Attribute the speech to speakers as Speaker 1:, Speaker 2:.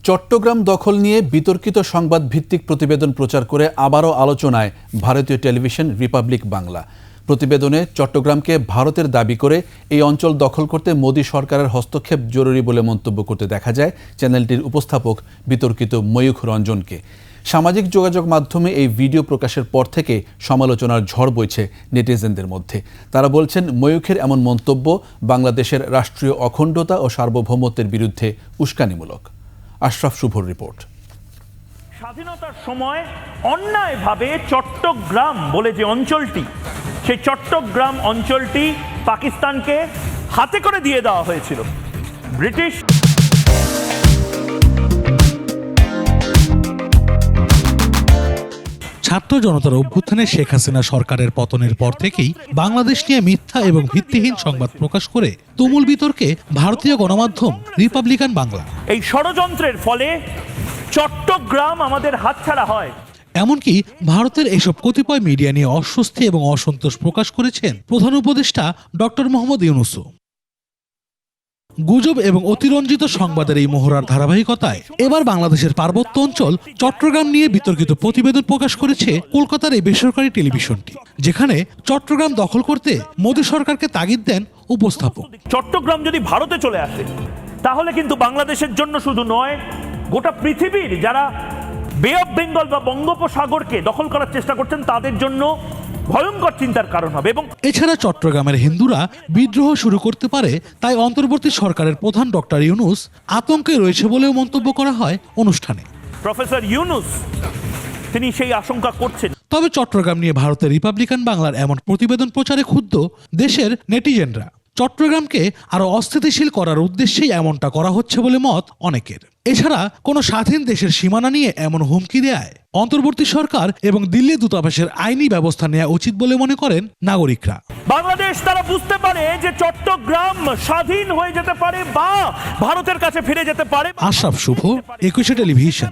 Speaker 1: চট্টগ্রাম দখল নিয়ে বিতর্কিত সংবাদ ভিত্তিক প্রতিবেদন প্রচার করে আবারও আলোচনায় ভারতীয় টেলিভিশন রিপাবলিক বাংলা। প্রতিবেদনে চট্টগ্রামকে ভারতের দাবি করে এই অঞ্চল দখল করতে মোদি সরকারের হস্তক্ষেপ জরুরি বলে মন্তব্য করতে দেখা যায় চ্যানেলটির উপস্থাপক বিতর্কিত ময়ূখ রঞ্জনকে। সামাজিক যোগাযোগ মাধ্যমে এই ভিডিও প্রকাশের পর থেকে সমালোচনার ঝড় বইছে নেটিজেনদের মধ্যে। তারা বলছেন ময়ূখের এমন মন্তব্য বাংলাদেশের রাষ্ট্রীয় অখণ্ডতা ও সার্বভৌমত্বের বিরুদ্ধে উস্কানিমূলক। আশরাফ শুভর রিপোর্ট।
Speaker 2: স্বাধীনতার সময় অন্যায়ভাবে চট্টগ্রাম বলে যে অঞ্চলটি, সেই চট্টগ্রাম অঞ্চলটি পাকিস্তানকে হাতে করে দিয়ে দেওয়া হয়েছিল। ব্রিটিশ
Speaker 3: ছাত্র জনতার অভ্যুত্থানে শেখ হাসিনা সরকারের পতনের পর থেকেই বাংলাদেশ নিয়ে মিথ্যা এবং ভিত্তিহীন সংবাদ প্রকাশ করে তুমুল বিতর্কে ভারতীয় গণমাধ্যম রিপাবলিকান বাংলা।
Speaker 2: এই ষড়যন্ত্রের ফলে চট্টগ্রাম আমাদের হাতছাড়া হয়।
Speaker 3: এমনকি ভারতের এসব কতিপয় মিডিয়া নিয়ে অস্বস্তি এবং অসন্তোষ প্রকাশ করেছেন প্রধান উপদেষ্টা ডক্টর মোহাম্মদ ইউনূসও। গুজব এবং অতিরঞ্জিত সংবাদের এই মহড়ার ধারাবাহিকতায় এবার বাংলাদেশের পার্বত্য অঞ্চল চট্টগ্রাম নিয়ে বিতর্কিত প্রতিবেদন প্রকাশ করেছে কলকাতার এই বেসরকারি টেলিভিশনটি, যেখানে চট্টগ্রাম দখল করতে মোদী সরকারকে তাগিদ দেন উপস্থাপক।
Speaker 2: চট্টগ্রাম যদি ভারতে চলে আসে তাহলে কিন্তু বাংলাদেশের জন্য শুধু নয়, গোটা পৃথিবীর যারা বে অফ বেঙ্গল বা বঙ্গোপসাগরকে দখল করার চেষ্টা করছেন তাদের জন্য ভয়ঙ্কর চিন্তার কারণ হবে। এবং
Speaker 3: এছাড়া চট্টগ্রামের হিন্দুরা বিদ্রোহ শুরু করতে পারে, তাই অন্তর্বর্তী সরকারের প্রধান ডক্টর ইউনূস আতঙ্কে রয়েছে বলেও মন্তব্য করা হয় অনুষ্ঠানে।
Speaker 2: প্রফেসর ইউনূস তিনি সেই আশঙ্কা করছেন।
Speaker 3: তবে চট্টগ্রাম নিয়ে ভারতের রিপাবলিকান বাংলার এমন প্রতিবেদন প্রচারে ক্ষুব্ধ দেশের নেটিজেনরা। চট্টগ্রামকে আরো অস্থিতিশীল করার উদ্দেশ্যেই এমনটা করা হচ্ছে বলে মত অনেকের। এছাড়া কোনো স্বাধীন দেশের সীমানা নিয়ে এমন হুমকি দেয় অন্তর্বর্তী সরকার এবং দিল্লি দূতাবাসের আইনি ব্যবস্থা নেওয়া উচিত বলে মনে করেন নাগরিকরা।
Speaker 2: বাংলাদেশ তারা বুঝতে পারে যে চট্টগ্রাম স্বাধীন হয়ে যেতে পারে বা ভারতের কাছে ফিরে যেতে পারে।
Speaker 3: আশরাফ শুভ, 21 টেলিভিশন।